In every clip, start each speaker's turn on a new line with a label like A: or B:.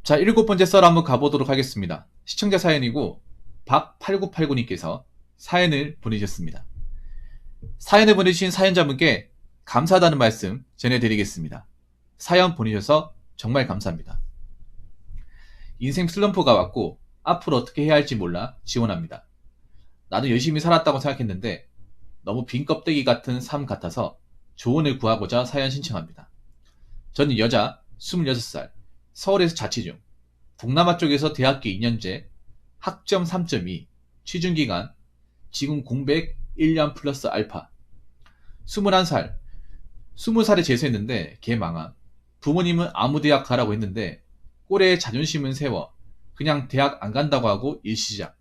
A: 자, 7번째 썰 한번 가보도록 하겠습니다. 시청자 사연이고 박8989님께서 사연을 보내주셨습니다. 사연을 보내주신 사연자분께 감사하다는 말씀 전해드리겠습니다. 사연 보내주셔서 정말 감사합니다. 인생 슬럼프가 왔고 앞으로 어떻게 해야 할지 몰라 지원합니다. 나도 열심히 살았다고 생각했는데 너무 빈 껍데기 같은 삶 같아서 조언을 구하고자 사연 신청합니다. 저는 여자 26살 서울에서 자취 중 동남아 쪽에서 대학교 2년제 학점 3.2 취준기간 지금 공백 1년 플러스 알파 21살 20살에 재수했는데 개망함. 부모님은 아무 대학 가라고 했는데 꼬레에 자존심은 세워 그냥 대학 안 간다고 하고 일 시작.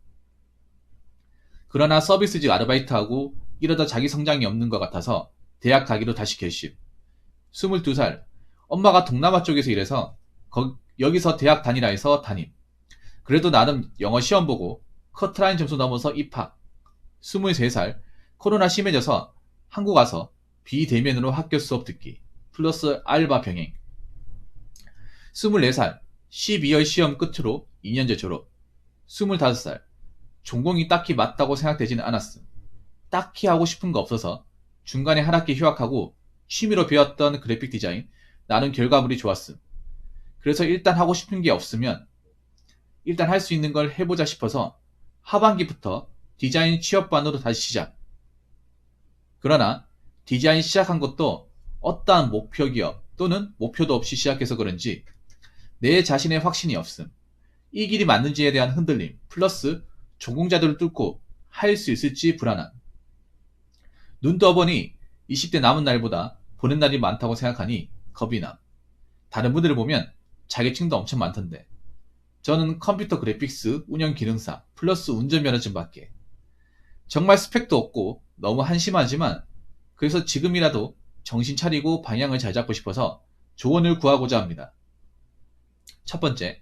A: 그러나 서비스직 아르바이트하고 이러다 자기 성장이 없는 것 같아서 대학 가기로 다시 결심. 22살 엄마가 동남아 쪽에서 일해서 여기서 대학 다니라 해서 담임. 그래도 나름 영어 시험 보고 커트라인 점수 넘어서 입학. 23살 코로나 심해져서 한국 와서 비대면으로 학교 수업 듣기 플러스 알바 병행. 24살 12월 시험 끝으로 2년제 졸업. 25살 전공이 딱히 맞다고 생각되지는 않았음. 딱히 하고 싶은 거 없어서 중간에 한 학기 휴학하고 취미로 배웠던 그래픽 디자인 나는 결과물이 좋았음. 그래서 일단 하고 싶은 게 없으면 일단 할 수 있는 걸 해보자 싶어서 하반기부터 디자인 취업반으로 다시 시작. 그러나 디자인 시작한 것도 어떠한 목표 기업 또는 목표도 없이 시작해서 그런지 내 자신의 확신이 없음. 이 길이 맞는지에 대한 흔들림 플러스 전공자들을 뚫고 할 수 있을지 불안함. 눈 떠보니 20대 남은 날보다 보는 날이 많다고 생각하니 겁이 남. 다른 분들을 보면 자격증도 엄청 많던데 저는 컴퓨터 그래픽스 운영 기능사 플러스 운전면허증 밖에. 정말 스펙도 없고 너무 한심하지만 그래서 지금이라도 정신 차리고 방향을 잘 잡고 싶어서 조언을 구하고자 합니다. 첫 번째,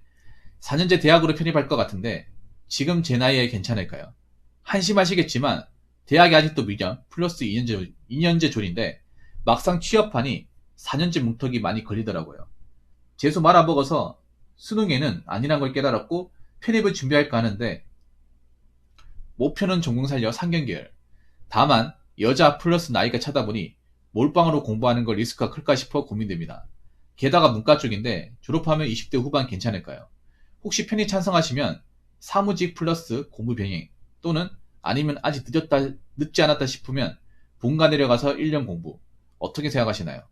A: 4년제 대학으로 편입할 것 같은데 지금 제 나이에 괜찮을까요? 한심하시겠지만 대학이 아직도 미련 플러스 2년제 졸인데 막상 취업하니 4년제 뭉텅이 많이 걸리더라고요. 재수 말아먹어서 수능에는 아니란 걸 깨달았고 편입을 준비할까 하는데 목표는 전공 살려 상경계열. 다만 여자 플러스 나이가 차다 보니 몰빵으로 공부하는 걸 리스크가 클까 싶어 고민됩니다. 게다가 문과 쪽인데 졸업하면 20대 후반 괜찮을까요? 혹시 편입 찬성하시면 사무직 플러스 공부 병행 또는 아니면 아직 늦지 않았다 싶으면 본가 내려가서 1년 공부 어떻게 생각하시나요?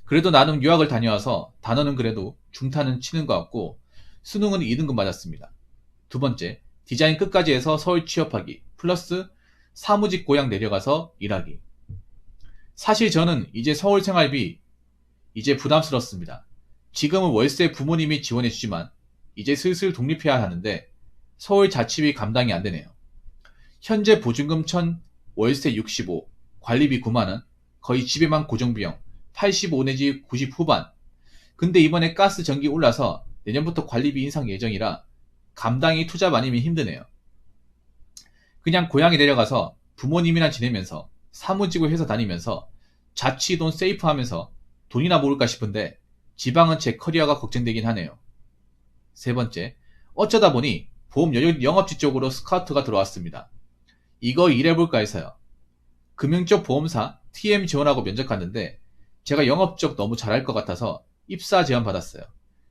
A: 그래도 나름 유학을 다녀와서 단어는 그래도 중탄은 치는 것 같고 수능은 2등급 맞았습니다. 두 번째, 디자인 끝까지 해서 서울 취업하기 플러스 사무직 고향 내려가서 일하기. 사실 저는 이제 서울 생활비 이제 부담스럽습니다. 지금은 월세 부모님이 지원해주지만 이제 슬슬 독립해야 하는데 서울 자취비 감당이 안 되네요. 현재 보증금 1000, 월세 65, 관리비 9만원, 거의 집에만 고정비용 85 내지 90 후반. 근데 이번에 가스 전기 올라서 내년부터 관리비 인상 예정이라 감당이 투잡 아니면 힘드네요. 그냥 고향에 내려가서 부모님이랑 지내면서 사무직을 회사 다니면서 자취돈 세이프 하면서 돈이나 모을까 싶은데 지방은 제 커리어가 걱정되긴 하네요. 세 번째, 어쩌다 보니 보험 영업직 쪽으로 스카우트가 들어왔습니다. 이거 일해볼까 해서요. 금융 쪽 보험사 TM 지원하고 면접 갔는데 제가 영업 쪽 너무 잘할 것 같아서 입사 제안 받았어요.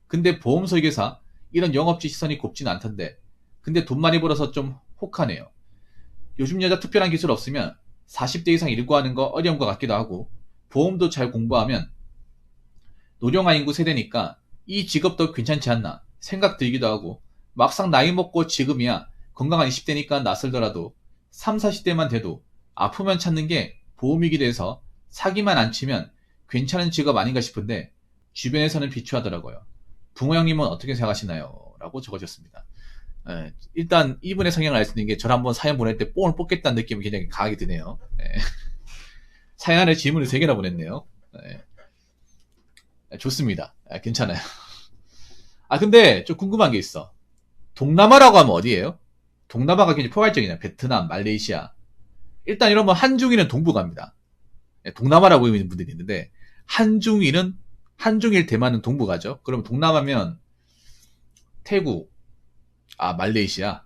A: 근데 보험 설계사 이런 영업직 시선이 곱진 않던데 근데 돈 많이 벌어서 좀 혹하네요. 요즘 여자 특별한 기술 없으면 40대 이상 일구하는 거 어려운 것 같기도 하고 보험도 잘 공부하면 노령화 인구 세대니까 이 직업도 괜찮지 않나 생각 들기도 하고 막상 나이 먹고 지금이야 건강한 20대니까 낯설더라도 3, 40대만 돼도 아프면 찾는 게 보험이기도 해서 사기만 안 치면 괜찮은 직업 아닌가 싶은데 주변에서는 비추하더라고요. 붕어 형님은 어떻게 생각하시나요? 라고 적어주셨습니다. 일단 이분의 성향을 알 수 있는 게 저를 한번 사연 보낼 때 뽕을 뽑겠다는 느낌이 굉장히 강하게 드네요. 사연 안에 질문을 3개나 보냈네요. 좋습니다. 괜찮아요. 근데 좀 궁금한 게 있어. 동남아라고 하면 어디예요? 동남아가 굉장히 포괄적이냐. 베트남, 말레이시아. 일단 이러면 한중일은 동부 갑니다. 동남아라고 보이는 분들이 있는데 한중일은 한중일 대만은 동북아죠. 그럼 동남아면 태국, 말레이시아.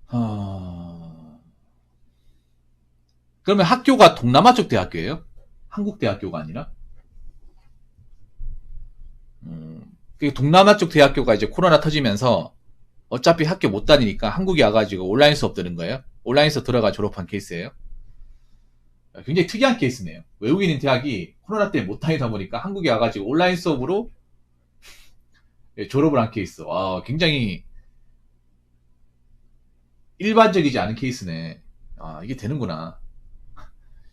A: 어... 그러면 학교가 동남아 쪽 대학교예요? 한국 대학교가 아니라? 동남아 쪽 대학교가 이제 코로나 터지면서 어차피 학교 못 다니니까 한국에 와가지고 온라인 수업 들은 거예요? 온라인 수업 들어가 졸업한 케이스예요? 굉장히 특이한 케이스네요. 외국인인 대학이 코로나 때문에 못 다니다 보니까 한국에 와가지고 온라인 수업으로 졸업을 한 케이스. 와, 굉장히 일반적이지 않은 케이스네. 이게 되는구나.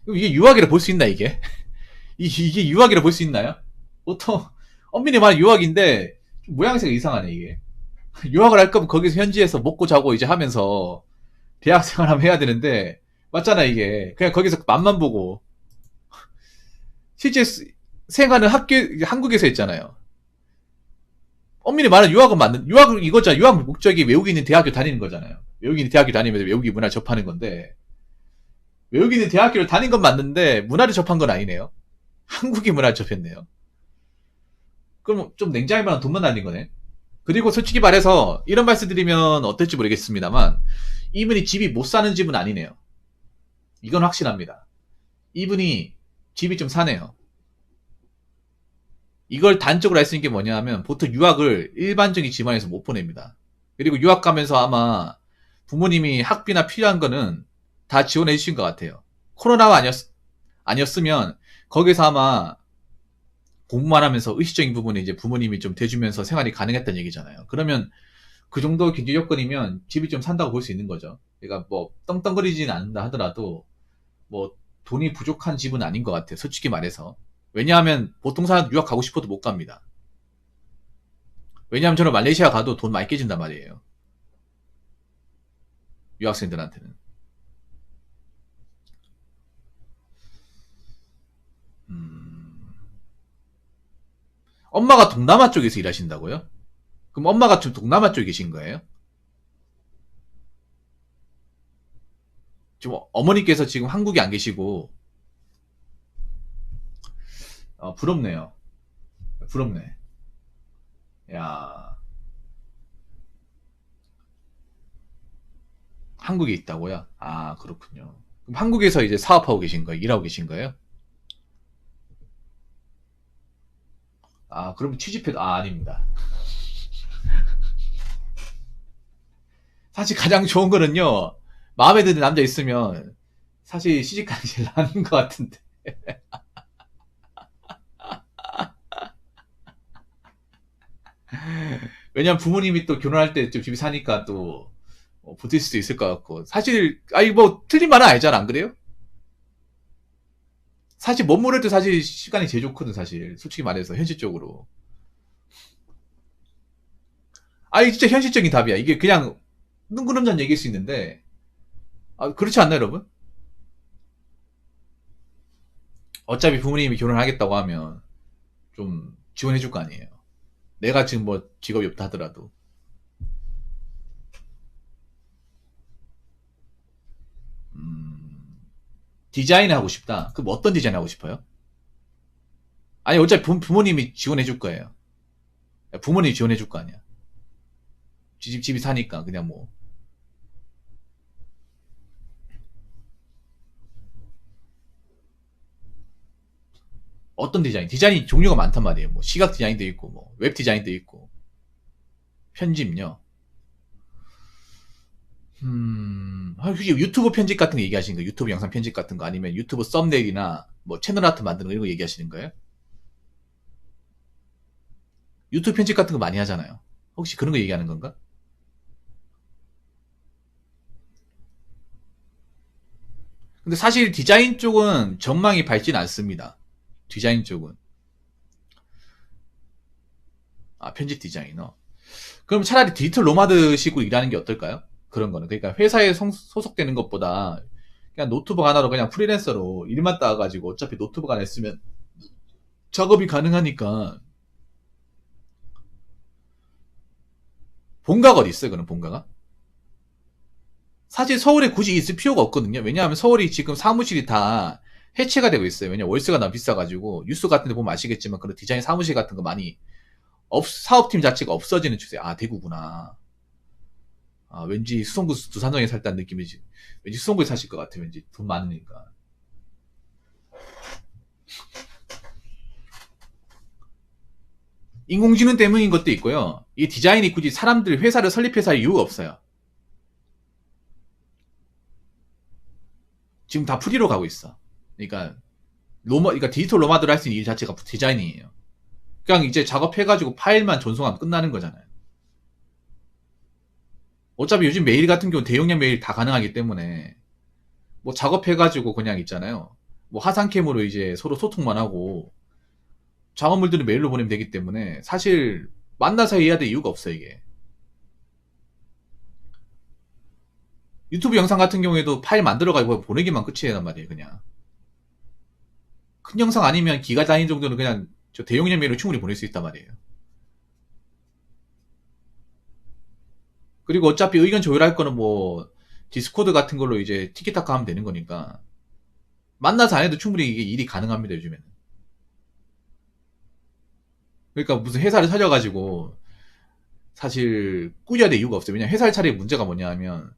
A: 그럼 이게 유학이라 볼 수 있나, 이게? 이게 유학이라 볼 수 있나요? 보통, 엄밀히 말하면 유학인데, 좀 모양새가 이상하네, 이게. 유학을 할 거면 거기서 현지에서 먹고 자고 이제 하면서 대학 생활하면 해야 되는데, 맞잖아, 이게. 그냥 거기서 맛만 보고. 실제 생활은 한국에서 했잖아요. 엄밀히 말하면 유학은 유학은 이거잖아. 유학 목적이 외국인이 대학교 다니는 거잖아요. 외국인이 대학교 다니면서 외국인 문화 접하는 건데, 외국인이 대학교를 다닌 건 맞는데, 문화를 접한 건 아니네요. 한국의 문화를 접했네요. 그럼 좀 냉장히 말하면 돈만 날린 거네. 그리고 솔직히 말해서, 이런 말씀 드리면 어떨지 모르겠습니다만, 이분이 집이 못 사는 집은 아니네요. 이건 확실합니다. 이분이 집이 좀 사네요. 이걸 단적으로 알 수 있는 게 뭐냐 하면 보통 유학을 일반적인 집안에서 못 보냅니다. 그리고 유학 가면서 아마 부모님이 학비나 필요한 거는 다 지원해 주신 것 같아요. 코로나가 아니었으면 거기서 아마 공부만 하면서 의식적인 부분에 이제 부모님이 좀 대주면서 생활이 가능했던 얘기잖아요. 그러면 그 정도 경제 조건이면 집이 좀 산다고 볼 수 있는 거죠. 그러니까 뭐 떵떵거리지는 않는다 하더라도 뭐 돈이 부족한 집은 아닌 것 같아요. 솔직히 말해서. 왜냐하면 보통 사람 유학 가고 싶어도 못 갑니다. 왜냐하면 저는 말레이시아 가도 돈 많이 깨진단 말이에요. 유학생들한테는. 엄마가 동남아 쪽에서 일하신다고요? 그럼 엄마가 좀 동남아 쪽에 계신 거예요? 지금 어머니께서 지금 한국에 안 계시고 부럽네요. 부럽네. 야, 한국에 있다고요? 그렇군요. 그럼 한국에서 이제 사업하고 계신 거예요? 일하고 계신 거예요? 그럼 취직해도 아닙니다. 사실 가장 좋은 거는요. 마음에 드는 남자 있으면 사실 시집가는 게 제일 나은 것 같은데. 왜냐면 부모님이 또 결혼할 때 좀 집이 사니까 또 버틸 수도 있을 것 같고. 사실 뭐 틀린 말은 아니잖아, 안 그래요? 사실 멋모를 때 사실 시간이 제일 좋거든, 사실. 솔직히 말해서 현실적으로. 이게 진짜 현실적인 답이야. 이게 그냥 눈구름전 얘기일 수 있는데 그렇지 않나요, 여러분? 어차피 부모님이 결혼하겠다고 하면 좀 지원해 줄 거 아니에요. 내가 지금 뭐 직업이 없다 하더라도. 음, 디자인 하고 싶다. 그럼 어떤 디자인 하고 싶어요? 아니, 어차피 부모님이 지원해 줄 거예요. 부모님이 지원해 줄 거 아니야. 집이 사니까, 그냥 뭐. 어떤 디자인? 디자인이 종류가 많단 말이에요. 뭐, 시각 디자인도 있고, 뭐, 웹 디자인도 있고, 편집요. 혹시 유튜브 편집 같은 거 얘기하시는 거예요? 유튜브 영상 편집 같은 거 아니면 유튜브 썸네일이나 뭐 채널 아트 만드는 거 이런 거 얘기하시는 거예요? 유튜브 편집 같은 거 많이 하잖아요. 혹시 그런 거 얘기하는 건가? 근데 사실 디자인 쪽은 전망이 밝진 않습니다. 디자인 쪽은. 편집 디자이너. 그럼 차라리 디지털 노마드식으로 일하는 게 어떨까요? 그런 거는. 그러니까 회사에 소속되는 것보다 그냥 노트북 하나로 그냥 프리랜서로 일만 따가지고 어차피 노트북 하나 있으면 작업이 가능하니까. 본가가 어디 있어요? 그럼 본가가? 사실 서울에 굳이 있을 필요가 없거든요. 왜냐하면 서울이 지금 사무실이 다 해체가 되고 있어요. 왜냐면 월세가 너무 비싸가지고 뉴스 같은 데 보면 아시겠지만 그런 디자인 사무실 같은 거 많이 사업팀 자체가 없어지는 추세. 아, 대구구나. 아, 왠지 수성구 두산동에 살다는 느낌이지. 왠지 수성구에 사실 것 같아. 왠지 돈 많으니까. 인공지능 때문인 것도 있고요. 이 디자인이 굳이 사람들 회사를 설립해서 할 이유가 없어요. 지금 다 프리로 가고 있어. 그러니까 그러니까 디지털 로마드를 할 수 있는 일 자체가 디자인이에요. 그냥 이제 작업해가지고 파일만 전송하면 끝나는 거잖아요. 어차피 요즘 메일 같은 경우는 대용량 메일 다 가능하기 때문에 뭐 작업해가지고 그냥 있잖아요. 뭐 화상캠으로 이제 서로 소통만 하고 작업물들은 메일로 보내면 되기 때문에 사실 만나서 해야 될 이유가 없어 이게. 유튜브 영상 같은 경우에도 파일 만들어가지고 보내기만 끝이란 말이에요 그냥. 큰 영상 아니면 기가 단위 정도는 그냥 저 대용량 메일로 충분히 보낼 수 있단 말이에요. 그리고 어차피 의견 조율할 거는 뭐 디스코드 같은 걸로 이제 티키타카 하면 되는 거니까 만나서 안 해도 충분히 이게 일이 가능합니다 요즘에는. 그러니까 무슨 회사를 차려가지고 사실 꾸려야 될 이유가 없어요. 왜냐면 회사를 차릴 문제가 뭐냐 하면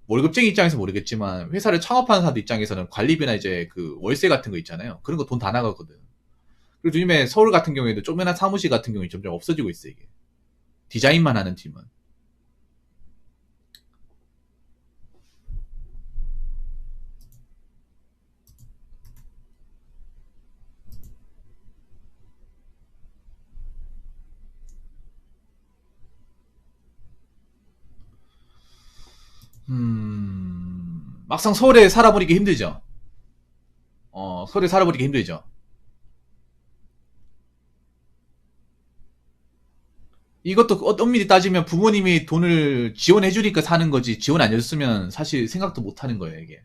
A: 월급쟁이 입장에서 모르겠지만 회사를 창업하는 사람들 입장에서는 관리비나 이제 그 월세 같은 거 있잖아요. 그런 거 돈 다 나가거든. 그리고 요즘에 서울 같은 경우에도 조그만한 사무실 같은 경우에 점점 없어지고 있어 이게. 디자인만 하는 팀은. 막상 서울에 살아보니까 힘들죠. 서울에 살아보니까 힘들죠. 이것도 엄밀히 따지면 부모님이 돈을 지원해주니까 사는 거지, 지원 안 해줬으면 사실 생각도 못 하는 거예요, 이게.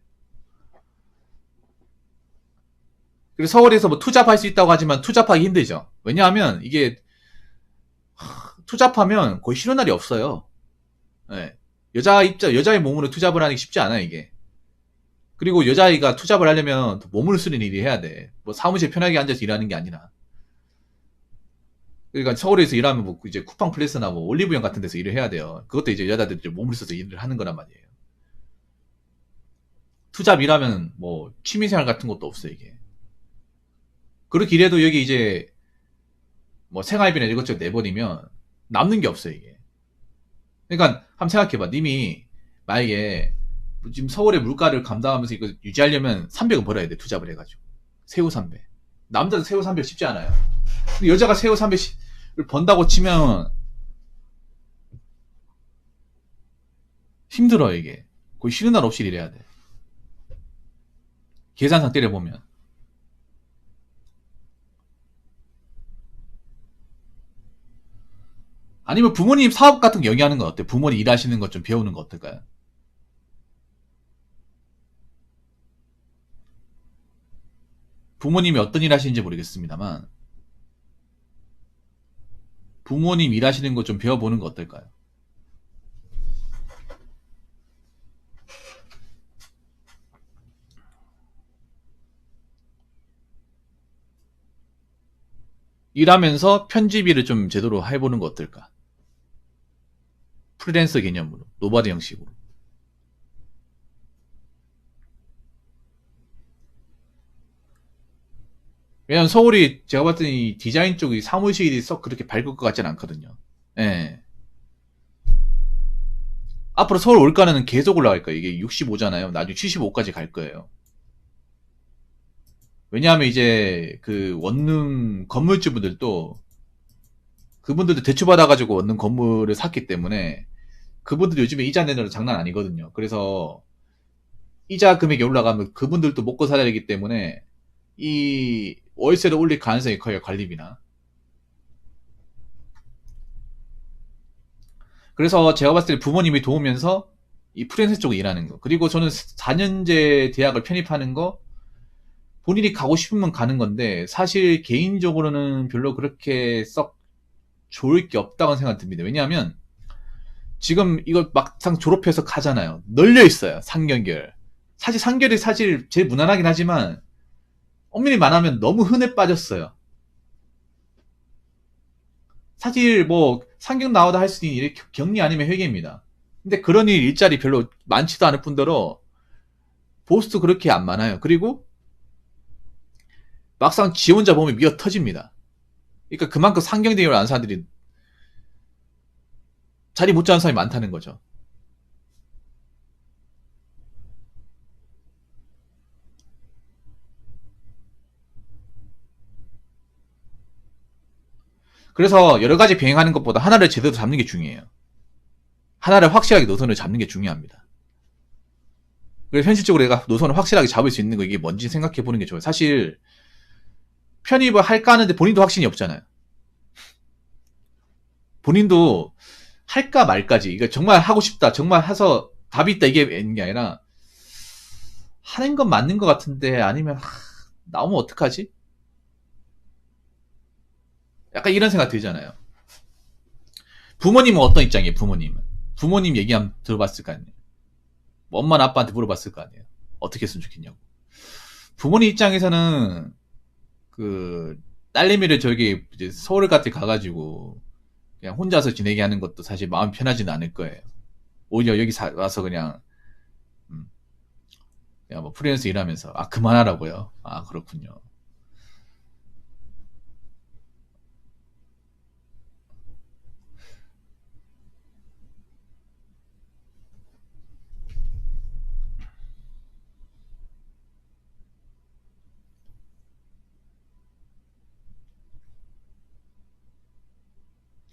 A: 그리고 서울에서 뭐 투잡할 수 있다고 하지만 투잡하기 힘들죠. 왜냐하면 이게 투잡하면 거의 쉬는 날이 없어요. 예. 여자의 몸으로 투잡을 하는 게 쉽지 않아, 이게. 그리고 여자아이가 투잡을 하려면 몸을 쓰는 일이 해야 돼. 뭐 사무실 편하게 앉아서 일하는 게 아니라. 그러니까 서울에서 일하면 뭐 이제 쿠팡 플레스나 뭐 올리브영 같은 데서 일을 해야 돼요. 그것도 이제 여자들이 이제 몸을 써서 일을 하는 거란 말이에요. 투잡 일하면 뭐 취미생활 같은 것도 없어 이게. 그렇게 일해도 여기 이제 뭐 생활비나 이것저것 내버리면 남는 게 없어 이게. 그러니까 한번 생각해봐. 님이 만약에 지금 서울의 물가를 감당하면서 이거 유지하려면 300은 벌어야 돼. 투잡을 해가지고. 새우 300. 남자도 새우 300 쉽지 않아요. 근데 여자가 새우 300을 번다고 치면 힘들어 이게. 거의 쉬는 날 없이 일해야 돼. 계산상 때려보면. 아니면 부모님 사업 같은 거 영위하는 건 어때? 부모님 일하시는 것 좀 배우는 거 어떨까요? 부모님이 어떤 일 하시는지 모르겠습니다만 부모님 일하시는 거 좀 배워보는 거 어떨까요? 일하면서 편집 일을 좀 제대로 해보는 거 어떨까? 프리랜서 개념으로, 노바드 형식으로. 왜냐면 서울이 제가 봤더니 디자인 쪽이 사무실이 썩 그렇게 밝을 것 같진 않거든요. 예. 앞으로 서울 올가는 계속 올라갈 거예요. 이게 65잖아요. 나중에 75까지 갈 거예요. 왜냐하면 이제 그 원룸 건물주분들도 그분들도 대출받아가지고 원룸 건물을 샀기 때문에 그분들이 요즘에 이자 내는 거 장난 아니거든요. 그래서 이자 금액이 올라가면 그분들도 먹고 살아야 되기 때문에 이 월세를 올릴 가능성이 커요. 관리비나. 그래서 제가 봤을 때 부모님이 도우면서 이 프리랜서 쪽에 일하는 거. 그리고 저는 4년제 대학을 편입하는 거 본인이 가고 싶으면 가는 건데 사실 개인적으로는 별로 그렇게 썩 좋을 게 없다고 생각 듭니다. 왜냐하면 지금 이거 막상 졸업해서 가잖아요. 널려 있어요. 상경결. 사실 상결이 사실 제일 무난하긴 하지만 엄밀히 말하면 너무 흔해 빠졌어요. 사실 뭐 상경 나오다 할 수 있는 일이 격리 아니면 회계입니다. 근데 그런 일자리 별로 많지도 않을 뿐더러 보수도 그렇게 안 많아요. 그리고 막상 지 혼자 보면 미어 터집니다. 그러니까 그만큼 상경대회를 아는 사람들이 자리 못 잡는 사람이 많다는 거죠. 그래서 여러 가지 비행하는 것보다 하나를 제대로 잡는 게 중요해요. 하나를 확실하게 노선을 잡는 게 중요합니다. 그래서 현실적으로 내가 노선을 확실하게 잡을 수 있는 거 이게 뭔지 생각해 보는 게 좋아요. 사실 편입을 할까 하는데 본인도 확신이 없잖아요. 본인도 할까 말까지. 이거 정말 하고 싶다. 정말 해서 답이 있다. 이게 있는 게 아니라 하는 건 맞는 것 같은데 아니면 나오면 어떡하지? 약간 이런 생각 들잖아요. 부모님은 어떤 입장이에요? 부모님 얘기 한번 들어봤을 거 아니에요. 뭐 엄마나 아빠한테 물어봤을 거 아니에요. 어떻게 했으면 좋겠냐고. 부모님 입장에서는 그 딸내미를 저기 이제 서울 같은 데 가가지고 그냥 혼자서 지내게 하는 것도 사실 마음 편하지는 않을 거예요. 오히려 여기 와서 그냥 음, 그냥 뭐 프리랜서 일하면서 그만하라고요. 그렇군요.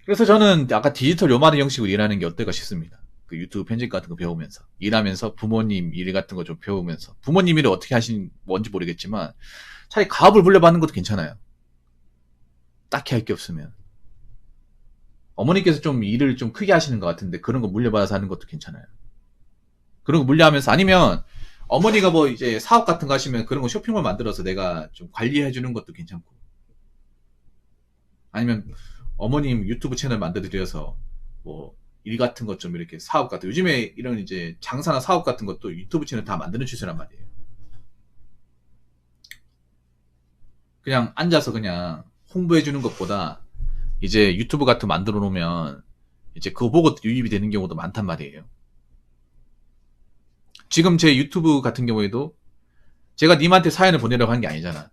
A: 그래서 저는 아까 디지털 노마드 형식으로 일하는 게 어떨까 싶습니다. 그 유튜브 편집 같은 거 배우면서 일하면서 부모님 일 같은 거 좀 배우면서 부모님 일을 어떻게 하신 뭔지 모르겠지만 차라리 가업을 물려받는 것도 괜찮아요. 딱히 할 게 없으면 어머니께서 좀 일을 좀 크게 하시는 것 같은데 그런 거 물려받아서 하는 것도 괜찮아요. 그런 거 물려하면서 아니면 어머니가 뭐 이제 사업 같은 거 하시면 그런 거 쇼핑몰 만들어서 내가 좀 관리해 주는 것도 괜찮고 아니면 어머님 유튜브 채널 만들어 드려서 뭐 일 같은 것 좀 이렇게 사업 같은 요즘에 이런 이제 장사나 사업 같은 것도 유튜브 채널 다 만드는 추세란 말이에요. 그냥 앉아서 그냥 홍보해 주는 것보다 이제 유튜브 같은 거 만들어 놓으면 이제 그거 보고 유입이 되는 경우도 많단 말이에요. 지금 제 유튜브 같은 경우에도 제가 님한테 사연을 보내려고 한 게 아니잖아.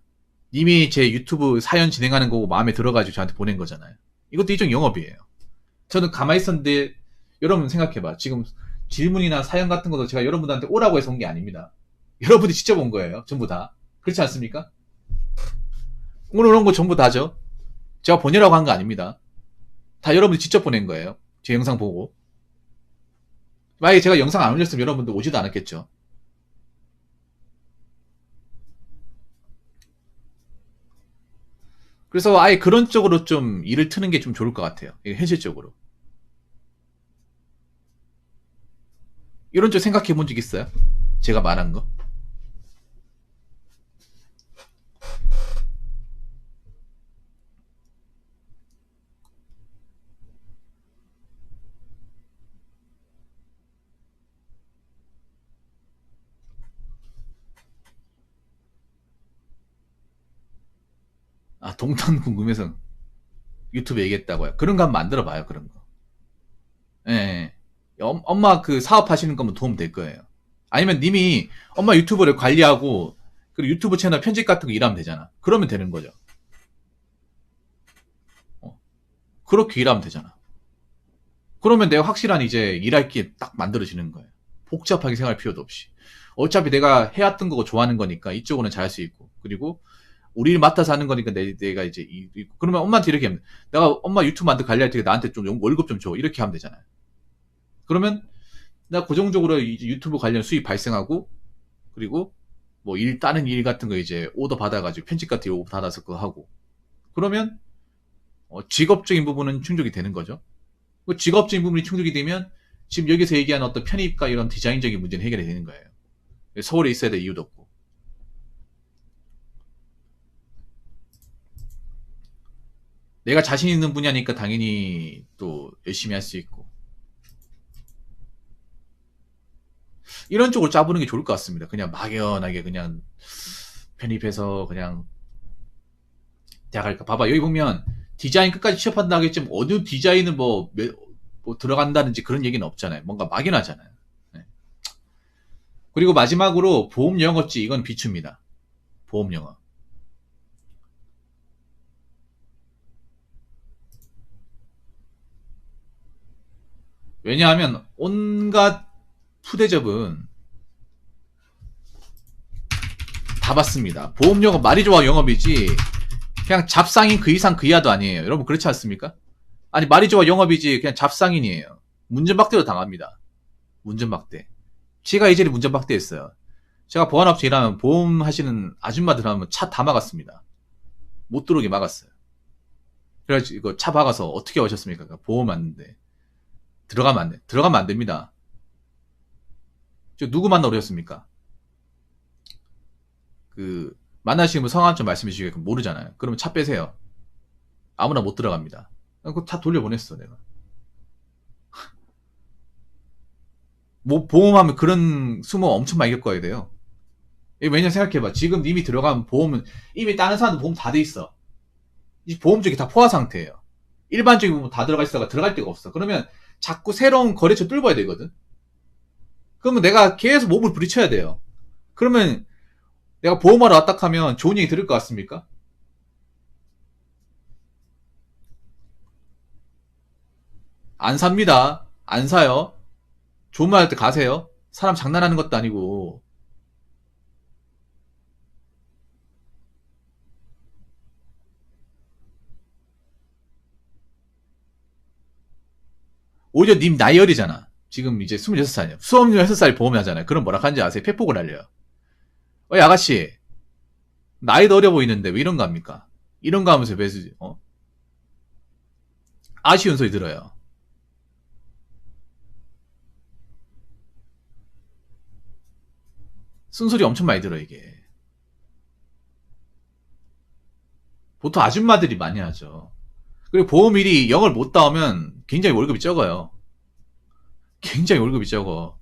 A: 님이 제 유튜브 사연 진행하는 거고 마음에 들어가지고 저한테 보낸 거잖아요. 이것도 일종 영업이에요. 저는 가만히 있었는데 여러분 생각해봐. 지금 질문이나 사연 같은 것도 제가 여러분들한테 오라고 해서 온 게 아닙니다. 여러분이 직접 온 거예요. 전부 다. 그렇지 않습니까? 오늘 온 거 전부 다죠. 제가 보내라고 한 거 아닙니다. 다 여러분이 직접 보낸 거예요. 제 영상 보고. 만약에 제가 영상 안 올렸으면 여러분들 오지도 않았겠죠. 그래서 아예 그런 쪽으로 좀 일을 트는 게 좀 좋을 것 같아요. 현실적으로. 이런 쪽 생각해 본 적 있어요? 제가 말한 거? 동탄 궁금해서 유튜브 얘기했다고요. 그런 거 한번 만들어 봐요, 그런 거. 예, 예. 엄마 그 사업하시는 거면 도움 될 거예요. 아니면 님이 엄마 유튜브를 관리하고 그리고 유튜브 채널 편집 같은 거 일하면 되잖아. 그러면 되는 거죠. 어, 그렇게 일하면 되잖아. 그러면 내가 확실한 이제 일할 게 딱 만들어지는 거예요. 복잡하게 생각할 필요도 없이. 어차피 내가 해왔던 거고 좋아하는 거니까 이쪽으로는 잘할 수 있고. 그리고 우리 일 맡아서 하는 거니까 내가 이제 그러면 엄마한테 이렇게 하면 내가 엄마 유튜브 만들 관리할 테니까 나한테 좀 월급 좀 줘. 이렇게 하면 되잖아요. 그러면 내가 고정적으로 이제 유튜브 관련 수입 발생하고 그리고 뭐 다른 일 같은 거 이제 오더 받아가지고 편집 같은 거 오더 받아서 그거 하고 그러면 직업적인 부분은 충족이 되는 거죠. 그 직업적인 부분이 충족이 되면 지금 여기서 얘기하는 어떤 편입과 이런 디자인적인 문제는 해결이 되는 거예요. 서울에 있어야 될 이유도 없고. 내가 자신 있는 분야니까 당연히 또 열심히 할 수 있고. 이런 쪽으로 짜보는 게 좋을 것 같습니다. 그냥 막연하게 그냥 편입해서 그냥 대학할까. 봐봐, 여기 보면 디자인 끝까지 취업한다 하겠지만 어느 디자인은 뭐 들어간다든지 그런 얘기는 없잖아요. 뭔가 막연하잖아요. 네. 그리고 마지막으로 보험 영어지, 이건 비추입니다. 보험 영어. 왜냐하면 온갖 푸대접은 다 봤습니다. 보험 영업 말이 좋아 영업이지 그냥 잡상인 그 이상 그 이하도 아니에요. 여러분 그렇지 않습니까? 아니 말이 좋아 영업이지 그냥 잡상인이에요. 문전박대로 당합니다. 문전박대. 제가 예전에 문전박대 했어요. 제가 보안업체 일하면 보험 하시는 아줌마들 하면 차 다 막았습니다. 못 들어오게 막았어요. 그래가지고 이거 차 박아서 어떻게 오셨습니까? 보험 왔는데 들어가면 안 됩니다. 저 누구 만나러 오셨습니까? 그 만나시는 분 성함 좀 말씀해 주시겠고 모르잖아요. 그러면 차 빼세요. 아무나 못 들어갑니다. 그거 다 돌려보냈어 내가. 뭐 보험하면 그런 수모 엄청 많이 겪어야 돼요. 왜냐면 생각해봐. 지금 님이 들어가면 보험은 이미 다른 사람도 보험 다 돼 있어. 이 보험 쪽이 다 포화 상태예요. 일반적인 보험 다 들어가 있어가 들어갈 데가 없어. 그러면 자꾸 새로운 거래처 뚫어야 되거든. 그러면 내가 계속 몸을 부딪혀야 돼요. 그러면 내가 보험하러 왔다 하면 좋은 얘기 들을 것 같습니까? 안 삽니다. 안 사요. 좋은 말 할 때 가세요. 사람 장난하는 것도 아니고. 오히려 님 나이 어리잖아. 지금 이제 26살이에요. 26살 보험하잖아요. 그럼 뭐라 하는지 아세요? 팩폭을 날려요. 아가씨. 나이도 어려 보이는데 왜 이런 거 합니까? 이런 거 하면서 매수, 아쉬운 소리 들어요. 쓴소리 엄청 많이 들어, 이게. 보통 아줌마들이 많이 하죠. 그리고 보험일이 0을 못 따오면 굉장히 월급이 적어요. 굉장히 월급이 적어.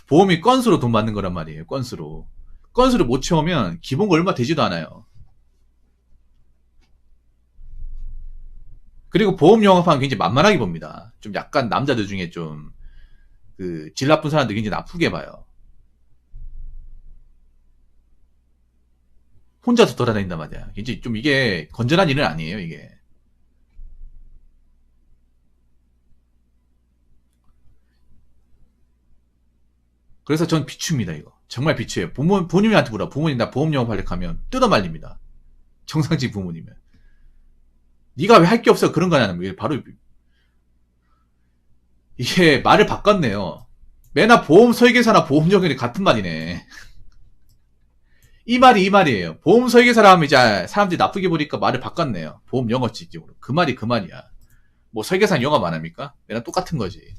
A: 보험이 건수로 돈 받는 거란 말이에요, 건수로. 건수를 못 채우면 기본가 얼마 되지도 않아요. 그리고 보험 영업하면 굉장히 만만하게 봅니다. 좀 약간 남자들 중에 좀, 질 나쁜 사람들 굉장히 나쁘게 봐요. 혼자서 돌아다닌단 말이야. 굉장히 좀 이게 건전한 일은 아니에요, 이게. 그래서 전 비추입니다, 이거. 정말 비추예요. 부모님한테 물어. 부모님 나 보험 영업하려고 하면 뜯어 말립니다. 정상직 부모님은. 네가 왜 할 게 없어 그런 거냐는 게 바로 이게 말을 바꿨네요. 매나 보험 설계사나 보험 적용이 같은 말이네. 이 말이 이 말이에요. 보험 설계사라 하면 이제 사람들이 나쁘게 보니까 말을 바꿨네요. 보험 영어 직접으로. 그 말이 그 말이야. 뭐 설계사는 영업 안 합니까? 매나 똑같은 거지.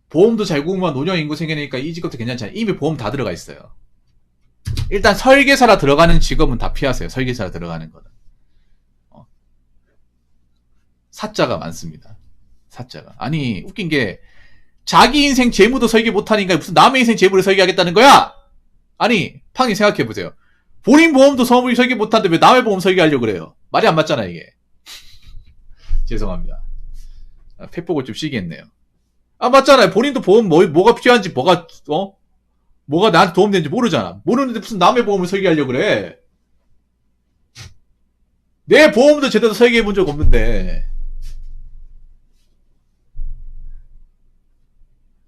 A: 보험도 잘 공부한 노령 인구 생기니까 이 직업도 괜찮잖아요. 이미 보험 다 들어가 있어요. 일단 설계사라 들어가는 직업은 다 피하세요. 설계사라 들어가는 거는. 사자가 많습니다. 사자가. 아니 웃긴 게 자기 인생 재무도 설계 못하니까 무슨 남의 인생 재무를 설계하겠다는 거야? 아니 팡이 생각해보세요. 본인 보험도 서물이 설계 못하는데 왜 남의 보험 설계하려고 그래요? 말이 안 맞잖아 이게. 죄송합니다. 팩폭을 좀 쉬게 했네요. 아 맞잖아요. 본인도 보험 뭐가 필요한지 뭐가 나한테 도움되는지 모르잖아. 모르는데 무슨 남의 보험을 설계하려고 그래. 내 보험도 제대로 설계해본 적 없는데.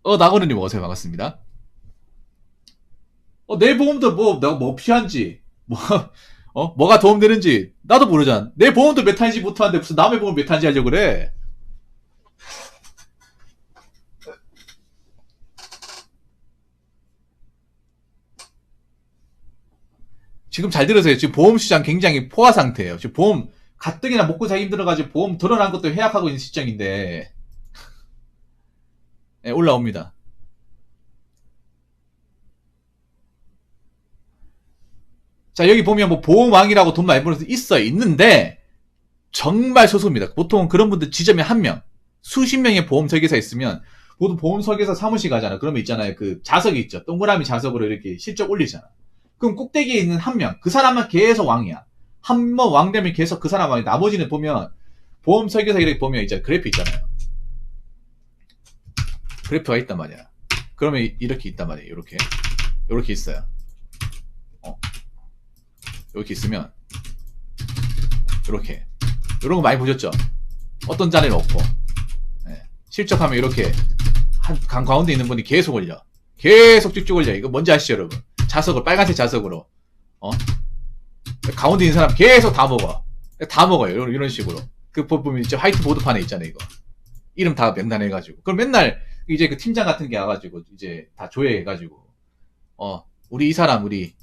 A: 나거르님 어서요. 반갑습니다. 내 보험도 내가 뭐 필요한지, 뭐가 도움되는지, 나도 모르잖아. 내 보험도 몇 탄인지 못하는데 무슨 남의 보험 몇 탄인지 하려고 그래. 지금 잘 들으세요. 지금 보험 시장 굉장히 포화 상태예요. 지금 보험, 가뜩이나 먹고 살기 힘들어가지고 보험 드러난 것도 해약하고 있는 시장인데, 네, 올라옵니다. 자, 여기 보면 뭐 보험왕이라고 돈 많이 벌어서 있는데, 정말 소수입니다. 보통 그런 분들 지점에 한 명, 수십 명의 보험 설계사 있으면 보통 보험 설계사 사무실 가잖아. 그러면 있잖아요. 그 자석이 있죠. 동그라미 자석으로 이렇게 실적 올리잖아. 그럼 꼭대기에 있는 한 명, 그 사람만 계속 왕이야. 한 번 왕 되면 계속 그 사람 왕이. 나머지는 보면 보험 설계사 이렇게 보면 이제 그래프 있잖아요. 그래프가 있단 말이야. 그러면 이렇게 있단 말이에요. 이렇게 있어요. 이렇게 있으면 이렇게 이런 거 많이 보셨죠? 어떤 자리는 없고, 네. 실적하면 이렇게 강 가운데 있는 분이 계속 올려. 계속 쭉쭉 올려. 이거 뭔지 아시죠, 여러분? 자석을 빨간색 자석으로 가운데 있는 사람 계속 다 먹어. 다 먹어요. 이런 식으로. 그 보면 이제 화이트보드판에 있잖아요, 이거. 이름 다 명단해가지고. 그럼 맨날 이제 그 팀장 같은 게 와가지고 이제 다 조회해가지고 우리 이 사람 우리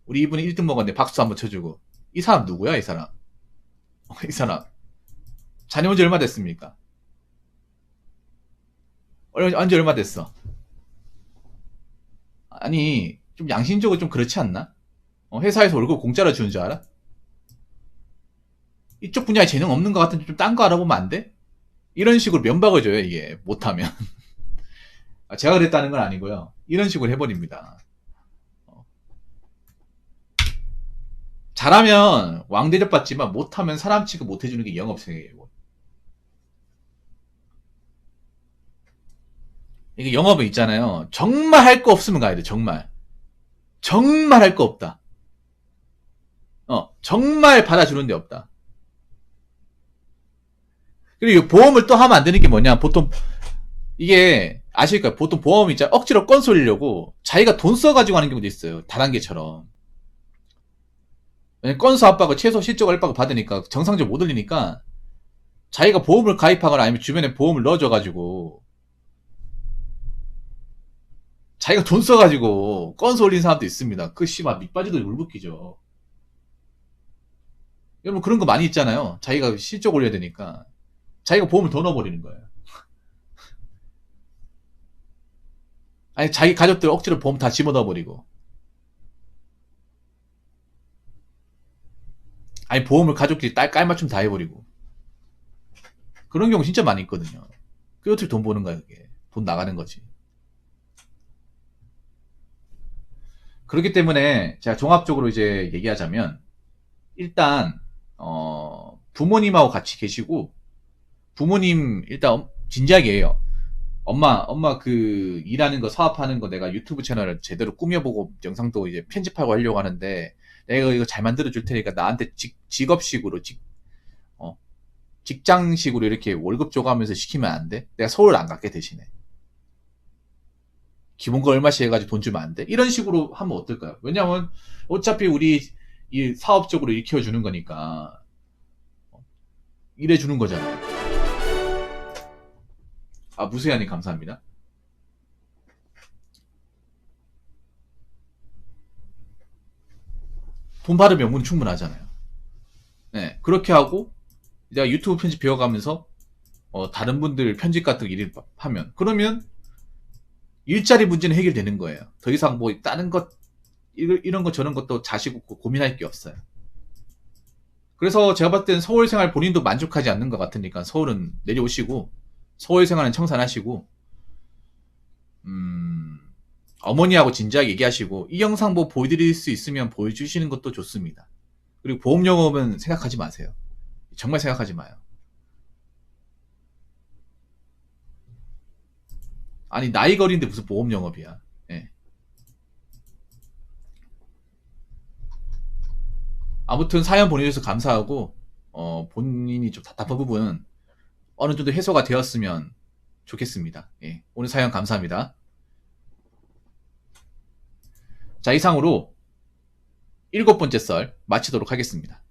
A: 이분이 1등 먹었는데 박수 한번 쳐주고. 이 사람 누구야, 이 사람? 이 사람 자녀온 지 얼마 됐습니까? 언제 얼마 됐어? 아니 좀 양심적으로 좀 그렇지 않나? 회사에서 월급 공짜로 주는 줄 알아? 이쪽 분야에 재능 없는 것 같은데 좀 딴 거 알아보면 안 돼? 이런 식으로 면박을 줘요, 이게 못하면. 제가 그랬다는 건 아니고요. 이런 식으로 해버립니다. 잘하면 왕 대접받지만 못하면 사람 취급 못해주는 게 영업생이에요. 이게 영업은 있잖아요. 정말 할 거 없으면 가야 돼. 정말 할 거 없다. 정말 받아주는 데 없다. 그리고 보험을 또 하면 안 되는 게 뭐냐. 보통 이게 아실 거예요. 보통 보험 있잖아. 억지로 건수 올리려고 자기가 돈 써가지고 하는 경우도 있어요. 다단계처럼. 건수 압박을 최소 실적 압박을 받으니까 정상적으로 못 올리니까 자기가 보험을 가입하거나 아니면 주변에 보험을 넣어줘가지고 자기가 돈 써가지고 건수 올린 사람도 있습니다. 그 씨발 밑바지도 울붓기죠. 여러분 그런 거 많이 있잖아요. 자기가 실적 올려야 되니까 자기가 보험을 더 넣어버리는 거예요. 아니 자기 가족들 억지로 보험 다 집어넣어버리고, 아니 보험을 가족끼리 깔맞춤 다 해버리고. 그런 경우 진짜 많이 있거든요. 그게 어떻게 돈 버는 거야, 그게. 돈 나가는 거지. 그렇기 때문에 제가 종합적으로 이제 얘기하자면, 일단 부모님하고 같이 계시고, 부모님 일단 진지하게 해요. 엄마 그 일하는 거 사업하는 거 내가 유튜브 채널을 제대로 꾸며보고 영상도 이제 편집하고 하려고 하는데 내가 이거 잘 만들어 줄 테니까 나한테 직업식으로 직장식으로 이렇게 월급 줘가면서 시키면 안 돼? 내가 서울 안 갈게 대신에. 기본권 얼마씩 해가지고 돈 주면 안 돼? 이런 식으로 하면 어떨까요? 왜냐면 어차피 우리 이 사업적으로 일으켜주는 거니까 일해주는 거잖아요. 무세하니 감사합니다. 돈 받으면 명분 충분하잖아요. 네, 그렇게 하고 내가 유튜브 편집 배워가면서 다른 분들 편집 같은 일을 하면, 그러면 일자리 문제는 해결되는 거예요. 더 이상 뭐 다른 것 이런 거 저런 것도 자식 없고 고민할 게 없어요. 그래서 제가 봤을 땐 서울 생활 본인도 만족하지 않는 것 같으니까 서울은 내려오시고 서울 생활은 청산하시고 어머니하고 진지하게 얘기하시고 이 영상 뭐 보여드릴 수 있으면 보여주시는 것도 좋습니다. 그리고 보험 영업은 생각하지 마세요. 정말 생각하지 마요. 아니 나이 거리인데 무슨 보험 영업이야. 예. 아무튼 사연 보내주셔서 감사하고 본인이 좀 답답한 부분은 어느 정도 해소가 되었으면 좋겠습니다. 예. 오늘 사연 감사합니다. 자, 이상으로 7번째 썰 마치도록 하겠습니다.